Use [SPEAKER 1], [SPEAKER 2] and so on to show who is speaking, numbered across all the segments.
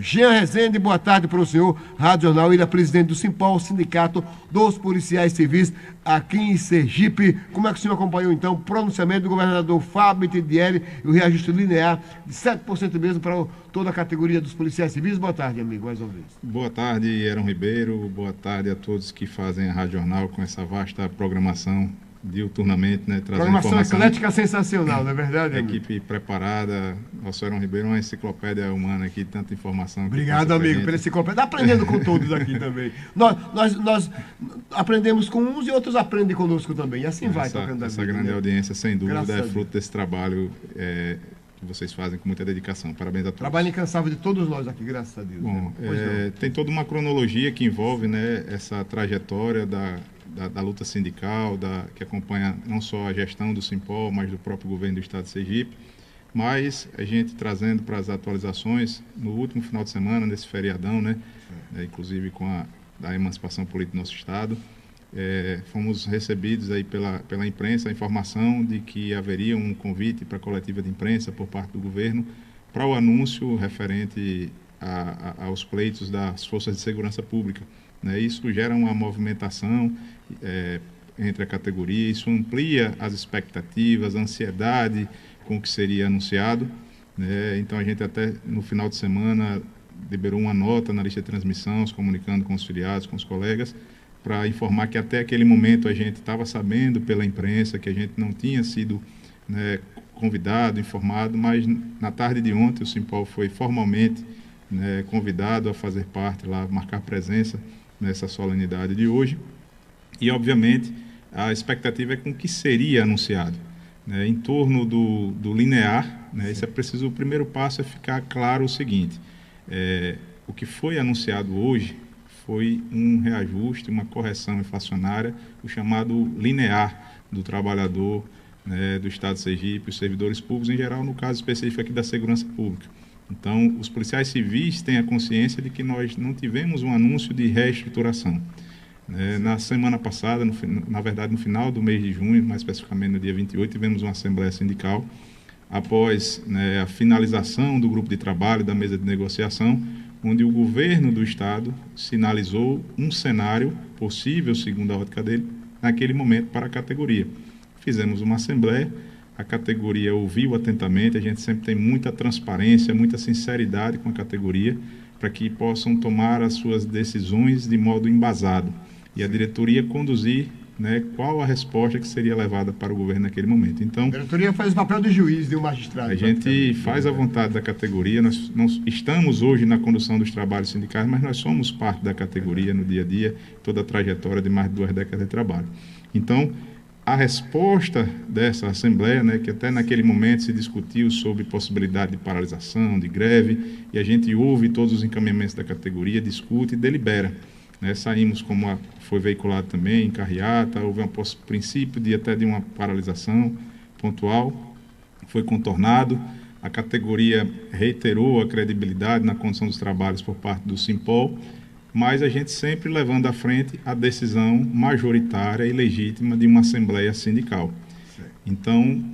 [SPEAKER 1] Jean Rezende, boa tarde para o senhor. Rádio Jornal Ilha, presidente do Simpol, Sindicato dos Policiais Civis aqui em Sergipe. Como é que o senhor acompanhou, então, o pronunciamento do governador Fábio Tidieri e o reajuste linear de 7% mesmo para toda a categoria dos policiais civis? Boa tarde, amigo, mais uma vez.
[SPEAKER 2] Boa tarde, Heron Ribeiro. Boa tarde a todos que fazem a Rádio Jornal com essa vasta programação diuturnamente, né? Trazendo
[SPEAKER 1] Programação
[SPEAKER 2] informação.
[SPEAKER 1] eclética sensacional, não é verdade, amigo?
[SPEAKER 2] Equipe preparada. Nosso Heron Ribeiro é uma enciclopédia humana aqui, tanta informação.
[SPEAKER 1] Obrigado, amigo, pela enciclopédia. Aprendendo com todos aqui também. Nós aprendemos com uns e outros aprendem conosco também. E assim vai tocando a vida.
[SPEAKER 2] Essa grande audiência, sem dúvida,
[SPEAKER 1] Graças a
[SPEAKER 2] é
[SPEAKER 1] Deus.
[SPEAKER 2] fruto desse trabalho que vocês fazem com muita dedicação. Parabéns a todos.
[SPEAKER 1] Trabalho incansável de todos nós aqui, graças a Deus.
[SPEAKER 2] Bom,
[SPEAKER 1] Pois não.
[SPEAKER 2] tem toda uma cronologia que envolve, né, essa trajetória da luta sindical, que acompanha não só a gestão do Simpol, mas do próprio governo do Estado de Sergipe. Mas a gente trazendo para as atualizações, no último final de semana, nesse feriadão, né, inclusive com a emancipação política do nosso Estado, fomos recebidos aí pela imprensa a informação de que haveria um convite para a coletiva de imprensa por parte do governo para o anúncio referente aos pleitos das Forças de Segurança Pública. Né? Isso gera uma movimentação entre a categoria, isso amplia as expectativas, a ansiedade com o que seria anunciado. Né? Então a gente até no final de semana liberou uma nota na lista de transmissão, se comunicando com os filiados, com os colegas, para informar que até aquele momento a gente estava sabendo pela imprensa que a gente não tinha sido, né, convidado, informado, mas na tarde de ontem o Simpol foi formalmente, né, convidado a fazer parte lá, marcar presença nessa solenidade de hoje. E, obviamente, a expectativa é com o que seria anunciado. Né, em torno do linear, né, isso é preciso, o primeiro passo é ficar claro o seguinte, o que foi anunciado hoje foi um reajuste, uma correção inflacionária, o chamado linear do trabalhador, né, do Estado de Sergipe, os servidores públicos em geral, no caso específico aqui da segurança pública. Então, os policiais civis têm a consciência de que nós não tivemos um anúncio de reestruturação. Na semana passada, na verdade no final do mês de junho, mais especificamente no dia 28, tivemos uma assembleia sindical, após, né, a finalização do grupo de trabalho, da mesa de negociação, onde o governo do Estado sinalizou um cenário possível, segundo a ótica dele, naquele momento para a categoria. Fizemos uma assembleia, a categoria ouviu atentamente, a gente sempre tem muita transparência, muita sinceridade com a categoria, para que possam tomar as suas decisões de modo embasado. E a diretoria conduzir, né, qual a resposta que seria levada para o governo naquele momento. Então,
[SPEAKER 1] A diretoria faz o papel de juiz, de um magistrado.
[SPEAKER 2] a gente faz a vontade da categoria, nós não estamos hoje na condução dos trabalhos sindicais, mas nós somos parte da categoria no dia a dia, toda a trajetória de mais de 2 décadas de trabalho. Então, a resposta dessa Assembleia, né, que até naquele momento se discutiu sobre possibilidade de paralisação, de greve, e a gente ouve todos os encaminhamentos da categoria, discute e delibera. Né, saímos, como foi veiculado também, em carreata, houve um princípio até de uma paralisação pontual, foi contornado, a categoria reiterou a credibilidade na condução dos trabalhos por parte do Simpol, mas a gente sempre levando à frente a decisão majoritária e legítima de uma assembleia sindical. Então,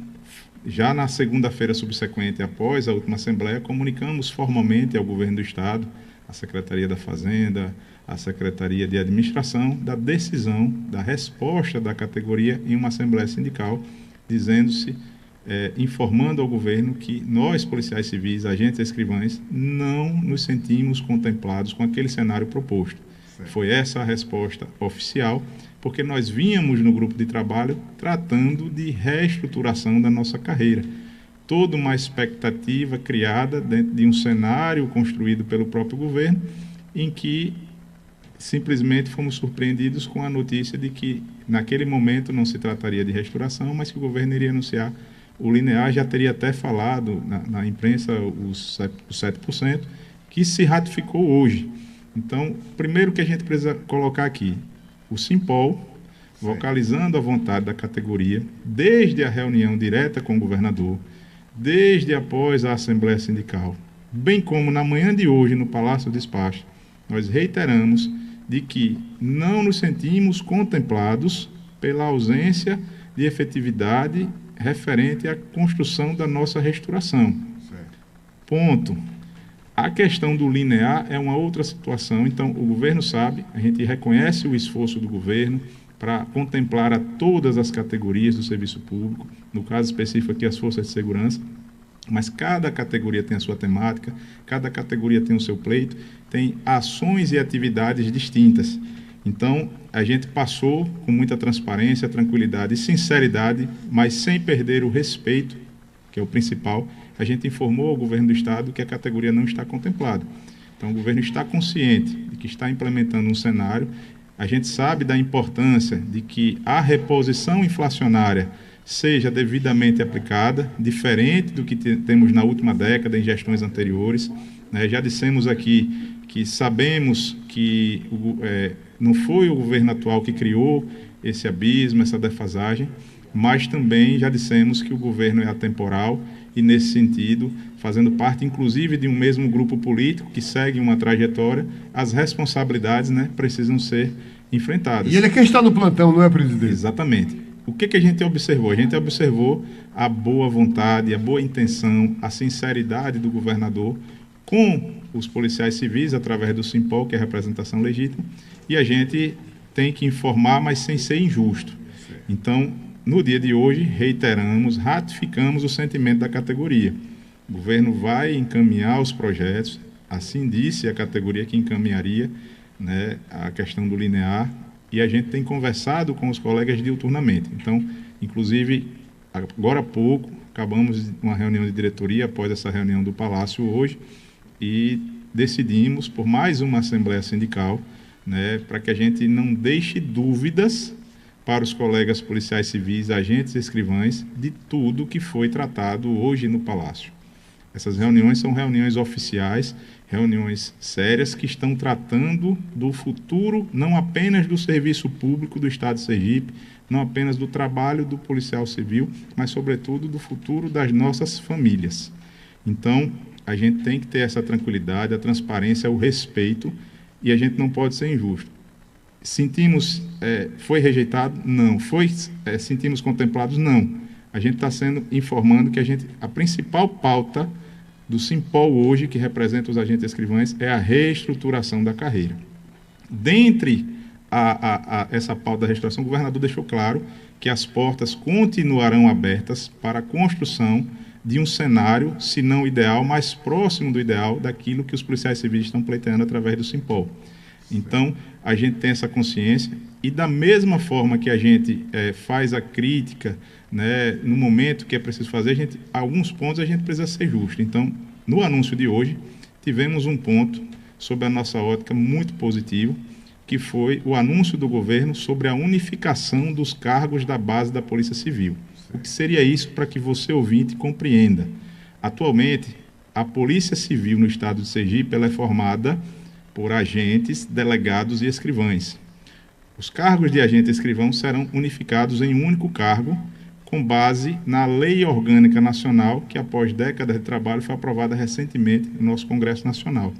[SPEAKER 2] já na segunda-feira subsequente, após a última assembleia, comunicamos formalmente ao governo do Estado, à Secretaria da Fazenda, à Secretaria de Administração, da decisão, da resposta da categoria em uma assembleia sindical, dizendo-se, informando ao governo que nós, policiais civis, agentes e escrivães, não nos sentimos contemplados com aquele cenário proposto. Certo. Foi essa a resposta oficial, porque nós vínhamos no grupo de trabalho tratando de reestruturação da nossa carreira. Toda uma expectativa criada dentro de um cenário construído pelo próprio governo, em que simplesmente fomos surpreendidos com a notícia de que naquele momento não se trataria de reestruturação, mas que o governo iria anunciar o linear. Já teria até falado na imprensa os 7%, que se ratificou hoje. Então, primeiro que a gente precisa colocar aqui, o Simpol, vocalizando a vontade da categoria, desde a reunião direta com o governador, desde após a Assembleia Sindical, bem como na manhã de hoje no Palácio do Despacho, nós reiteramos de que não nos sentimos contemplados pela ausência de efetividade referente à construção da nossa reestruturação. Certo. Ponto. A questão do linear é uma outra situação, então o governo sabe, a gente reconhece o esforço do governo para contemplar a todas as categorias do serviço público, no caso específico aqui as forças de segurança, mas cada categoria tem a sua temática, cada categoria tem o seu pleito, tem ações e atividades distintas. Então, a gente passou com muita transparência, tranquilidade e sinceridade, mas sem perder o respeito, que é o principal. A gente informou ao governo do Estado que a categoria não está contemplada. Então, o governo está consciente de que está implementando um cenário. A gente sabe da importância de que a reposição inflacionária seja devidamente aplicada, diferente do que temos na última década, em gestões anteriores. Já dissemos aqui que sabemos que não foi o governo atual que criou esse abismo, essa defasagem, mas também já dissemos que o governo é atemporal e, nesse sentido, fazendo parte, inclusive, de um mesmo grupo político que segue uma trajetória, as responsabilidades precisam ser enfrentadas.
[SPEAKER 1] E ele é quem está no plantão, não é, presidente?
[SPEAKER 2] Exatamente. O que a gente observou? A gente observou a boa vontade, a boa intenção, a sinceridade do governador com os policiais civis, através do Simpol, que é a representação legítima, e a gente tem que informar, mas sem ser injusto. Então, no dia de hoje, reiteramos, ratificamos o sentimento da categoria. O governo vai encaminhar os projetos, assim disse a categoria que encaminharia a questão do linear, e a gente tem conversado com os colegas diuturnamente. Então, inclusive, agora há pouco, acabamos uma reunião de diretoria após essa reunião do Palácio hoje, e decidimos por mais uma Assembleia Sindical, para que a gente não deixe dúvidas para os colegas policiais civis, agentes e escrivães, de tudo que foi tratado hoje no Palácio. Essas reuniões são reuniões oficiais, reuniões sérias que estão tratando do futuro, não apenas do serviço público do Estado de Sergipe, não apenas do trabalho do policial civil, mas, sobretudo, do futuro das nossas famílias. Então, a gente tem que ter essa tranquilidade, a transparência, o respeito, e a gente não pode ser injusto. Sentimos, foi rejeitado? Não. Sentimos contemplados? Não. A gente está informando que a principal pauta do Simpol hoje, que representa os agentes escrivães, é a reestruturação da carreira. Dentre essa pauta da reestruturação, o governador deixou claro que as portas continuarão abertas para a construção de um cenário, se não ideal, mais próximo do ideal daquilo que os policiais civis estão pleiteando através do Simpol. Então, a gente tem essa consciência e, da mesma forma que a gente faz a crítica, no momento que é preciso fazer, alguns pontos a gente precisa ser justo. Então, no anúncio de hoje, tivemos um ponto, sob a nossa ótica, muito positivo, que foi o anúncio do governo sobre a unificação dos cargos da base da Polícia Civil. O que seria isso, para que você, ouvinte, compreenda? Atualmente, a Polícia Civil no Estado de Sergipe ela é formada por agentes, delegados e escrivães. Os cargos de agente e escrivão serão unificados em um único cargo, com base na Lei Orgânica Nacional, que após décadas de trabalho foi aprovada recentemente no nosso Congresso Nacional.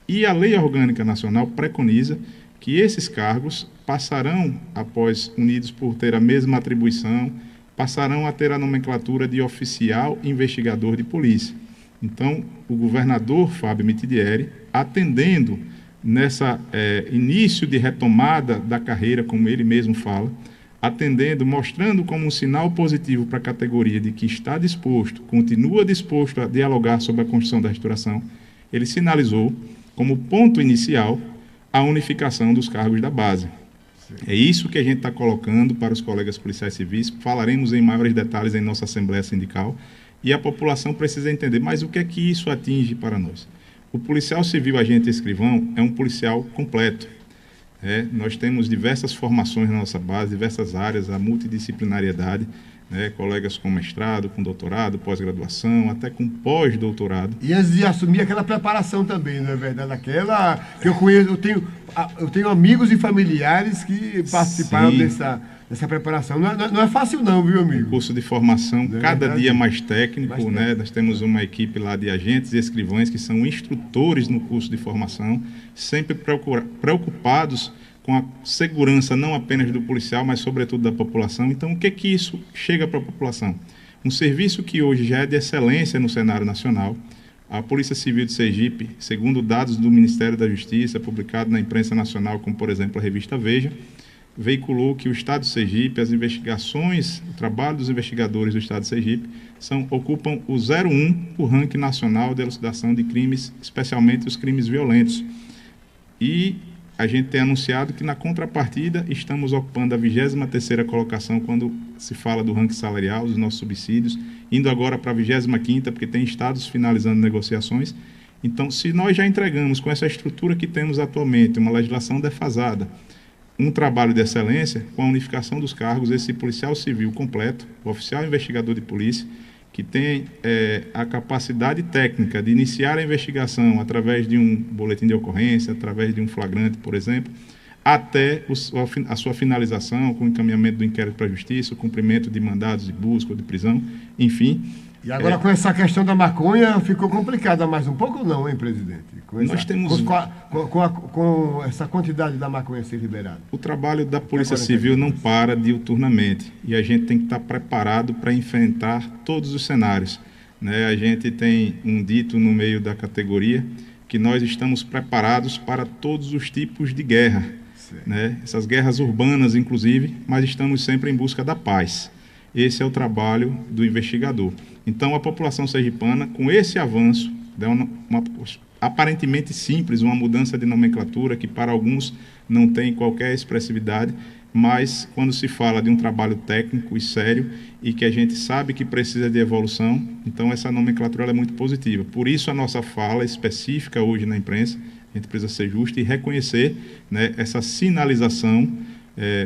[SPEAKER 2] E a Lei Orgânica Nacional preconiza que esses cargos passarão, após unidos por ter a mesma atribuição, passarão a ter a nomenclatura de oficial investigador de polícia. Então, o governador Fábio Mitidieri, atendendo nessa início de retomada da carreira, como ele mesmo fala, atendendo, mostrando como um sinal positivo para a categoria de que está disposto, continua disposto a dialogar sobre a construção da restauração, ele sinalizou como ponto inicial a unificação dos cargos da base. É isso que a gente está colocando para os colegas policiais civis, falaremos em maiores detalhes em nossa Assembleia Sindical, e a população precisa entender, mas o que é que isso atinge para nós? O policial civil, agente e escrivão, é um policial completo. Nós temos diversas formações na nossa base, diversas áreas, a multidisciplinariedade, colegas com mestrado, com doutorado, pós-graduação, até com pós-doutorado.
[SPEAKER 1] E antes de assumir aquela preparação também, não é verdade? Aquela que eu conheço, eu tenho amigos e familiares que participaram dessa preparação. Não é fácil não, viu, amigo?
[SPEAKER 2] Um curso de formação cada dia mais técnico, Nós temos uma equipe lá de agentes e escrivães que são instrutores no curso de formação, sempre preocupados com a segurança não apenas do policial, mas sobretudo da população. Então, o que é que isso chega para a população? Um serviço que hoje já é de excelência no cenário nacional, A Polícia Civil de Sergipe, segundo dados do Ministério da Justiça, publicado na imprensa nacional, como por exemplo a revista Veja, veiculou que o Estado de Sergipe, as investigações, o trabalho dos investigadores do Estado de Sergipe ocupam o 01 do ranking nacional de elucidação de crimes, especialmente os crimes violentos. E a gente tem anunciado que, na contrapartida, estamos ocupando a 23ª colocação quando se fala do ranking salarial, dos nossos subsídios, indo agora para a 25ª, porque tem estados finalizando negociações. Então, se nós já entregamos com essa estrutura que temos atualmente, uma legislação defasada, um trabalho de excelência, com a unificação dos cargos, esse policial civil completo, o oficial investigador de polícia, que tem a capacidade técnica de iniciar a investigação através de um boletim de ocorrência, através de um flagrante, por exemplo, até a sua finalização, com o encaminhamento do inquérito para a justiça, o cumprimento de mandados de busca ou de prisão, enfim.
[SPEAKER 1] E agora com essa questão da maconha ficou complicada mais um pouco ou não, hein, presidente?
[SPEAKER 2] Nós temos...
[SPEAKER 1] Com essa quantidade da maconha ser liberada.
[SPEAKER 2] O trabalho da Polícia Civil não para diuturnamente e a gente tem que estar preparado para enfrentar todos os cenários, né? A gente tem um dito no meio da categoria que nós estamos preparados para todos os tipos de guerra, né? Essas guerras urbanas, inclusive, mas estamos sempre em busca da paz. Esse é o trabalho do investigador. Então, a população sergipana, com esse avanço, aparentemente simples, uma mudança de nomenclatura que para alguns não tem qualquer expressividade, mas quando se fala de um trabalho técnico e sério e que a gente sabe que precisa de evolução, então essa nomenclatura é muito positiva. Por isso a nossa fala específica hoje na imprensa, a gente precisa ser justo e reconhecer, né, essa sinalização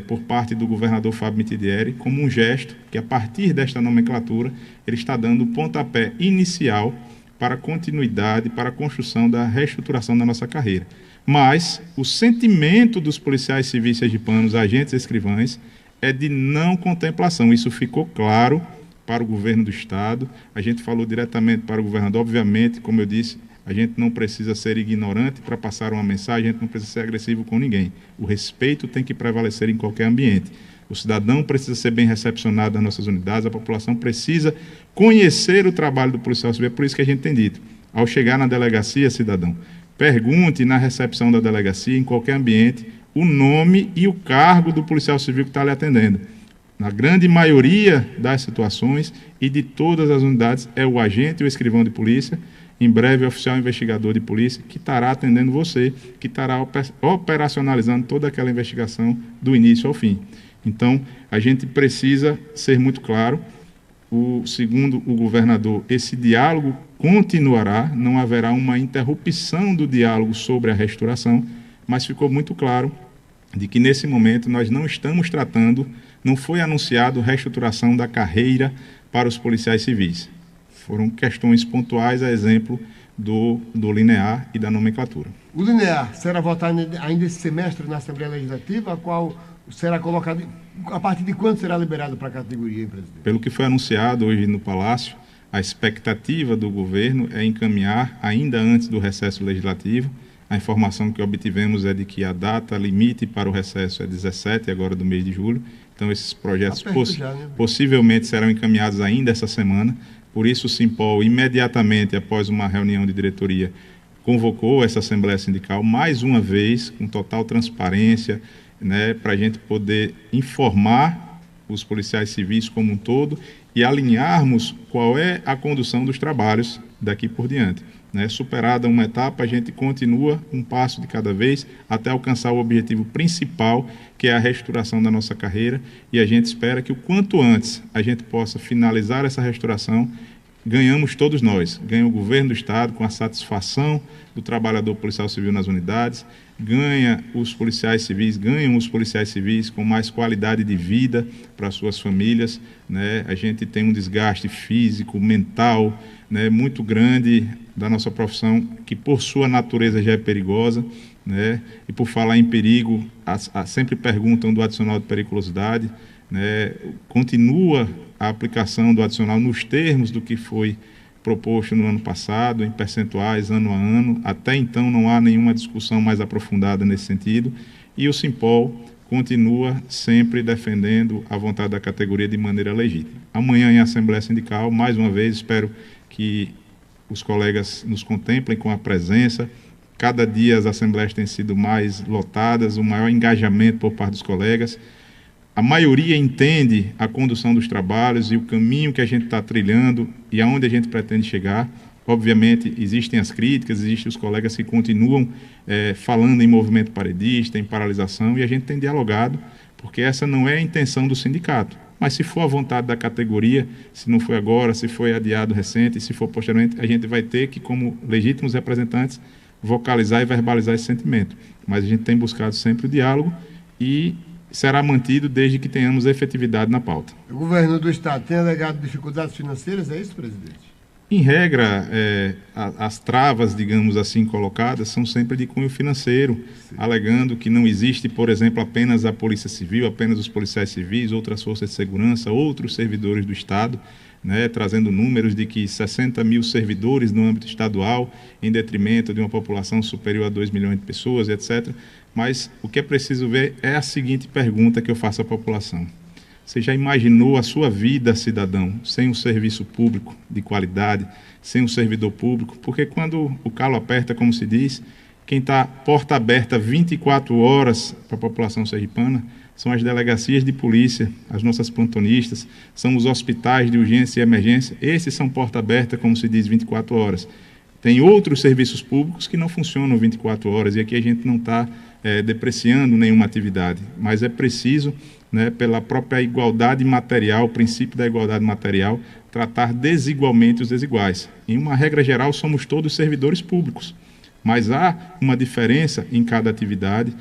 [SPEAKER 2] por parte do governador Fábio Mitidieri como um gesto que, a partir desta nomenclatura, ele está dando o pontapé inicial para a continuidade, para a construção da reestruturação da nossa carreira. Mas o sentimento dos policiais civis sergipanos, agentes escrivães, é de não contemplação. Isso ficou claro para o governo do Estado, a gente falou diretamente para o governador. Obviamente, como eu disse, a gente não precisa ser ignorante para passar uma mensagem, a gente não precisa ser agressivo com ninguém. O respeito tem que prevalecer em qualquer ambiente. O cidadão precisa ser bem recepcionado nas nossas unidades, a população precisa conhecer o trabalho do policial civil. É por isso que a gente tem dito, ao chegar na delegacia, cidadão, pergunte na recepção da delegacia, em qualquer ambiente, o nome e o cargo do policial civil que está lhe atendendo. Na grande maioria das situações e de todas as unidades, é o agente e o escrivão de polícia, em breve o oficial investigador de polícia, que estará atendendo você, que estará operacionalizando toda aquela investigação do início ao fim. Então, a gente precisa ser muito claro, segundo o governador, esse diálogo continuará, não haverá uma interrupção do diálogo sobre a restauração, mas ficou muito claro de que nesse momento nós não estamos tratando, não foi anunciado reestruturação da carreira para os policiais civis. Foram questões pontuais, a exemplo do linear e da nomenclatura.
[SPEAKER 1] O linear será votado ainda esse semestre na Assembleia Legislativa, a qual será colocado, a partir de quando será liberado para a categoria, hein, presidente?
[SPEAKER 2] Pelo que foi anunciado hoje no Palácio, a expectativa do governo é encaminhar, ainda antes do recesso legislativo. A informação que obtivemos é de que a data limite para o recesso é 17, agora do mês de julho. Então, esses projetos possivelmente serão encaminhados ainda essa semana. Por isso, o Simpol, imediatamente após uma reunião de diretoria, convocou essa Assembleia Sindical, mais uma vez, com total transparência, né, para a gente poder informar os policiais civis como um todo e alinharmos qual é a condução dos trabalhos daqui por diante. Né? Superada uma etapa, a gente continua um passo de cada vez até alcançar o objetivo principal, que é a restauração da nossa carreira, e a gente espera que o quanto antes a gente possa finalizar essa restauração. Ganhamos todos nós, ganha o governo do Estado com a satisfação do trabalhador policial civil nas unidades, ganham os policiais civis com mais qualidade de vida para suas famílias, né? A gente tem um desgaste físico, mental, né, muito grande da nossa profissão, que por sua natureza já é perigosa, né? E por falar em perigo, sempre perguntam do adicional de periculosidade, né? Continua a aplicação do adicional nos termos do que foi proposto no ano passado, em percentuais, ano a ano. Até então não há nenhuma discussão mais aprofundada nesse sentido, e o Simpol continua sempre defendendo a vontade da categoria de maneira legítima. Amanhã, em Assembleia Sindical, mais uma vez, espero que os colegas nos contemplem com a presença. Cada dia as assembleias têm sido mais lotadas, o maior engajamento por parte dos colegas. A maioria entende a condução dos trabalhos e o caminho que a gente está trilhando e aonde a gente pretende chegar. Obviamente, existem as críticas, existem os colegas que continuam falando em movimento paredista, em paralisação, e a gente tem dialogado, porque essa não é a intenção do sindicato. Mas se for a vontade da categoria, se não foi agora, se foi adiado recente, se for posteriormente, a gente vai ter que, como legítimos representantes, vocalizar e verbalizar esse sentimento. Mas a gente tem buscado sempre o diálogo e será mantido desde que tenhamos efetividade na pauta.
[SPEAKER 1] O governo do Estado tem alegado dificuldades financeiras, é isso, presidente?
[SPEAKER 2] Em regra, as travas, digamos assim, colocadas são sempre de cunho financeiro, sim, alegando que não existe, por exemplo, apenas a Polícia Civil, apenas os policiais civis, outras forças de segurança, outros servidores do Estado, né, trazendo números de que 60 mil servidores no âmbito estadual, em detrimento de uma população superior a 2 milhões de pessoas, etc. Mas o que é preciso ver é a seguinte pergunta que eu faço à população. Você já imaginou a sua vida, cidadão, sem um serviço público de qualidade, sem um servidor público? Porque quando o calo aperta, como se diz, quem está porta aberta 24 horas para a população sergipana são as delegacias de polícia, as nossas plantonistas, são os hospitais de urgência e emergência. Esses são porta aberta, como se diz, 24 horas. Tem outros serviços públicos que não funcionam 24 horas, e aqui a gente não está depreciando nenhuma atividade, mas é preciso, né, pela própria igualdade material, o princípio da igualdade material, tratar desigualmente os desiguais. Em uma regra geral, somos todos servidores públicos, mas há uma diferença em cada atividade,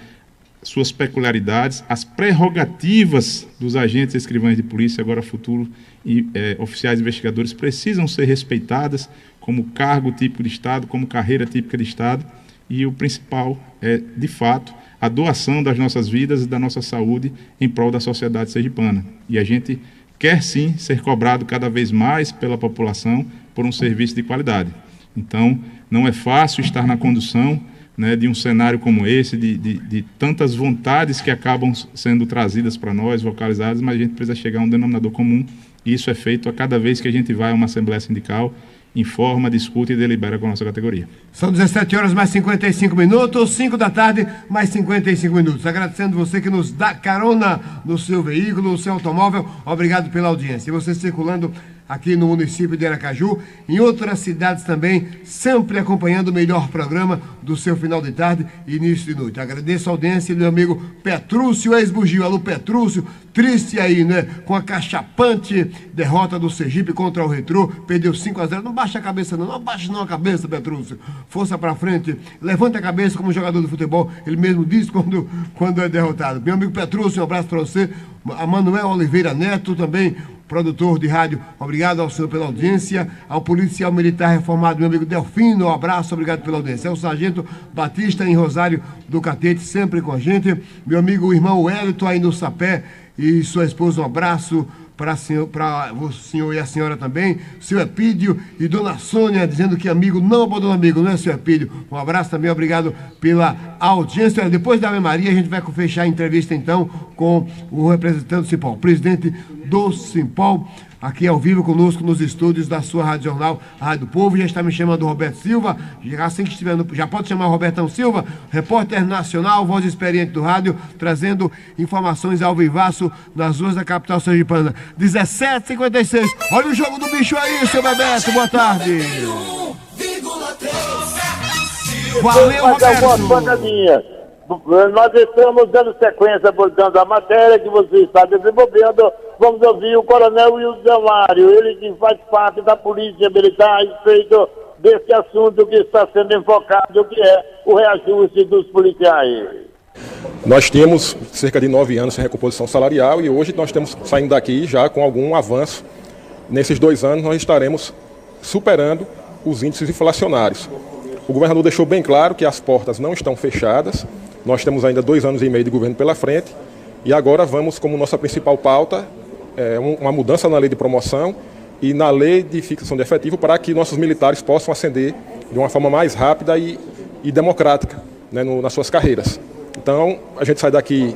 [SPEAKER 2] suas peculiaridades, as prerrogativas dos agentes escrivães de polícia, agora futuro, e oficiais investigadores, precisam ser respeitadas como cargo típico de Estado, como carreira típica de Estado, e o principal é, de fato, a doação das nossas vidas e da nossa saúde em prol da sociedade sergipana. E a gente quer sim ser cobrado cada vez mais pela população por um serviço de qualidade. Então, não é fácil estar na condução, né, de um cenário como esse, de tantas vontades que acabam sendo trazidas para nós, vocalizadas, mas a gente precisa chegar a um denominador comum, e isso é feito a cada vez que a gente vai a uma assembleia sindical, informa, discute e delibera com a nossa categoria.
[SPEAKER 1] São 17 horas mais 55 minutos, 5 da tarde mais 55 minutos. Agradecendo você que nos dá carona no seu veículo, no seu automóvel. Obrigado pela audiência. E você circulando aqui no município de Aracaju, em outras cidades também, sempre acompanhando o melhor programa do seu final de tarde e início de noite. Agradeço a audiência do meu amigo Petrúcio, ex-bugio. Alô, Petrúcio, triste aí, né? Com a cachapante derrota do Sergipe contra o Retrô, perdeu 5-0. Não baixa a cabeça não baixa não a cabeça, Petrúcio. Força pra frente, levanta a cabeça como jogador de futebol, ele mesmo diz quando é derrotado. Meu amigo Petrúcio, um abraço para você. A Manuel Oliveira Neto também, produtor de rádio, obrigado ao senhor pela audiência. Ao policial militar reformado, meu amigo Delfino, um abraço, obrigado pela audiência. Ao sargento Batista em Rosário do Catete, sempre com a gente. Meu amigo irmão Wellington aí no Sapé e sua esposa, um abraço para o senhor e a senhora também. Seu Epídio e dona Sônia dizendo que amigo não abandona amigo, não é, seu Epídio? Um abraço também, obrigado pela audiência. Depois da Ave Maria, a gente vai fechar a entrevista então com o representante do Simpol, presidente do Simpol, aqui ao vivo conosco nos estúdios da sua Rádio Jornal, a Rádio do Povo. Já está me chamando o Roberto Silva, assim que estiver já pode chamar o Robertão Silva, repórter nacional, voz experiente do rádio, trazendo informações ao vivaço nas ruas da capital sergipana. 17h56, olha o jogo do bicho aí, seu Bebeto, boa tarde. Valeu, Roberto.
[SPEAKER 3] Nós estamos dando sequência, abordando a matéria que você está desenvolvendo. Vamos ouvir o coronel Wilson Mário, ele que faz parte da Polícia Militar a respeito desse assunto que está sendo enfocado, que é o reajuste dos policiais.
[SPEAKER 4] Nós temos cerca de 9 anos sem recomposição salarial e hoje nós estamos saindo daqui já com algum avanço. Nesses 2 anos nós estaremos superando os índices inflacionários. O governador deixou bem claro que as portas não estão fechadas. Nós temos ainda 2 anos e meio de governo pela frente e agora vamos, como nossa principal pauta, uma mudança na lei de promoção e na lei de fixação de efetivo para que nossos militares possam ascender de uma forma mais rápida e democrática, né, nas suas carreiras. Então, a gente sai daqui,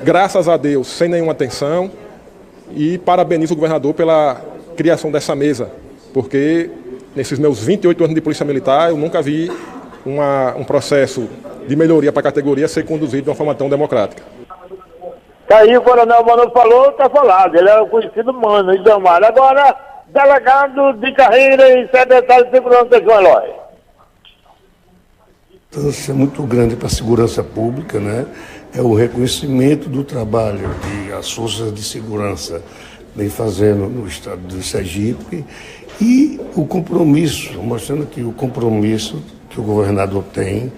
[SPEAKER 4] graças a Deus, sem nenhuma tensão e parabenizo o governador pela criação dessa mesa, porque nesses meus 28 anos de polícia militar, eu nunca vi um processo de melhoria para a categoria ser conduzido de uma forma tão democrática.
[SPEAKER 3] Tá aí, o Coronel Mano falou, tá falado. Ele é o conhecido Mano, Itamar. Agora, delegado de carreira e secretário de segurança, João Eloy.
[SPEAKER 5] É muito grande para a segurança pública, né? É o reconhecimento do trabalho que as forças de segurança vem fazendo no estado do Sergipe e o compromisso, mostrando que o compromisso que o governador tem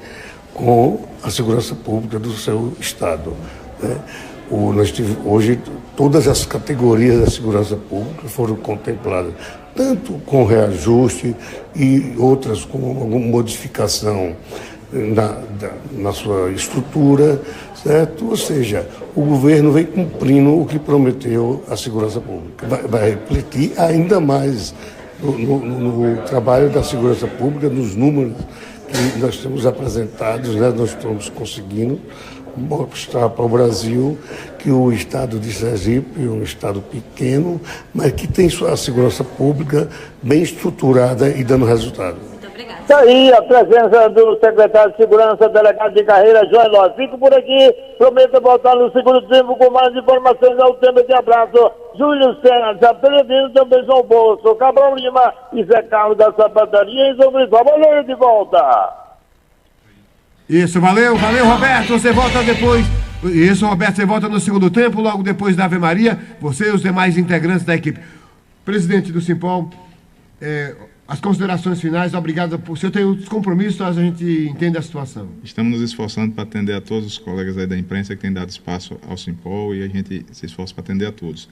[SPEAKER 5] com a segurança pública do seu estado, né? Hoje, todas as categorias da segurança pública foram contempladas, tanto com reajuste e outras com alguma modificação na sua estrutura, certo? Ou seja, o governo vem cumprindo o que prometeu à segurança pública. Vai refletir ainda mais no trabalho da segurança pública, nos números que nós temos apresentados, né? Nós estamos conseguindo mostrar para o Brasil que o estado de Sergipe é um estado pequeno, mas que tem sua segurança pública bem estruturada e dando resultado.
[SPEAKER 6] Muito obrigada.
[SPEAKER 3] Está aí a presença do secretário de Segurança, delegado de carreira, João Eloy. Fico por aqui, prometo voltar no segundo tempo com mais informações ao tema de abraço. Júlio César, Peregrino, também João Bolso, Cabral Lima e Zé Carlos da Sapataria em São Cristóvão. Valeu, de volta.
[SPEAKER 1] Isso, valeu, Roberto, você volta depois. Isso, Roberto, você volta no segundo tempo, logo depois da Ave Maria, você e os demais integrantes da equipe. Presidente do Simpol, as considerações finais, obrigado por... Se eu tenho outros compromissos, a gente entende a situação.
[SPEAKER 2] Estamos nos esforçando para atender a todos os colegas aí da imprensa que têm dado espaço ao Simpol e a gente se esforça para atender a todos.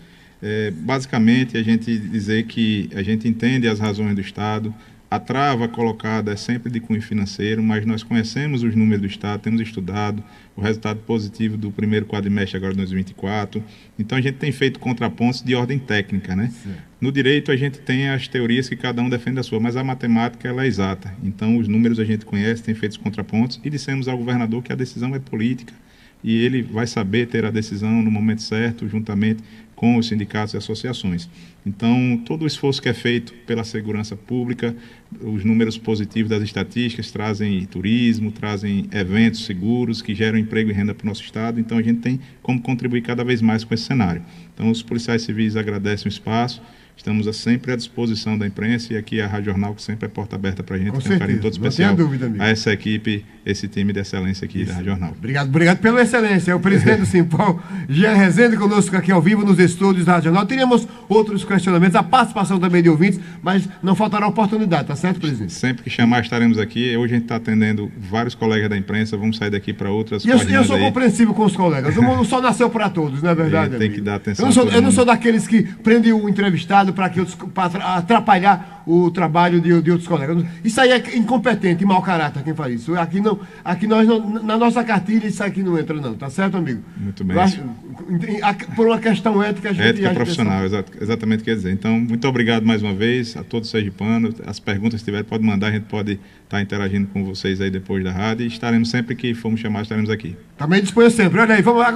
[SPEAKER 2] Basicamente, a gente dizer que a gente entende as razões do Estado. A trava colocada é sempre de cunho financeiro, mas nós conhecemos os números do Estado, temos estudado o resultado positivo do primeiro quadrimestre agora de 2024. Então, a gente tem feito contrapontos de ordem técnica, né? Sim. No direito, a gente tem as teorias que cada um defende a sua, mas a matemática ela é exata. Então, os números a gente conhece, tem feito os contrapontos e dissemos ao governador que a decisão é política e ele vai saber ter a decisão no momento certo, juntamente com os sindicatos e associações. Então, todo o esforço que é feito pela segurança pública, os números positivos das estatísticas trazem turismo, trazem eventos seguros que geram emprego e renda para o nosso Estado, então a gente tem como contribuir cada vez mais com esse cenário. Então, os policiais civis agradecem o espaço, estamos sempre à disposição da imprensa e aqui a Rádio Jornal, que sempre é porta aberta para a gente, tem um carinho todo especial a essa equipe, esse time de excelência aqui da Rádio Jornal.
[SPEAKER 1] Obrigado pela excelência. É o presidente do Simpol, Jean Rezende, conosco aqui ao vivo nos estúdios da Rádio Jornal. Teríamos outros questionamentos, a participação também de ouvintes, mas não faltará oportunidade, tá certo, presidente?
[SPEAKER 2] Sempre que chamar estaremos aqui. Hoje a gente está atendendo vários colegas da imprensa, vamos sair daqui para outras.
[SPEAKER 1] E eu sou compreensível com os colegas, o mundo só nasceu para todos, não é verdade?
[SPEAKER 2] Tem que dar atenção.
[SPEAKER 1] Eu não sou daqueles que prendem o entrevistado para atrapalhar o trabalho de outros colegas. Isso aí é incompetente e mau caráter quem faz isso. Aqui nós na nossa cartilha isso aqui não entra não, tá certo, amigo?
[SPEAKER 2] Muito bem.
[SPEAKER 1] Por uma questão ética, a gente...
[SPEAKER 2] Ética profissional, exatamente o que quer dizer. Então, muito obrigado mais uma vez a todos os sergipanos. As perguntas que tiverem, pode mandar, a gente pode estar interagindo com vocês aí depois da rádio e estaremos sempre que formos chamados, estaremos aqui.
[SPEAKER 1] Também disponha sempre. Olha aí, vamos agora.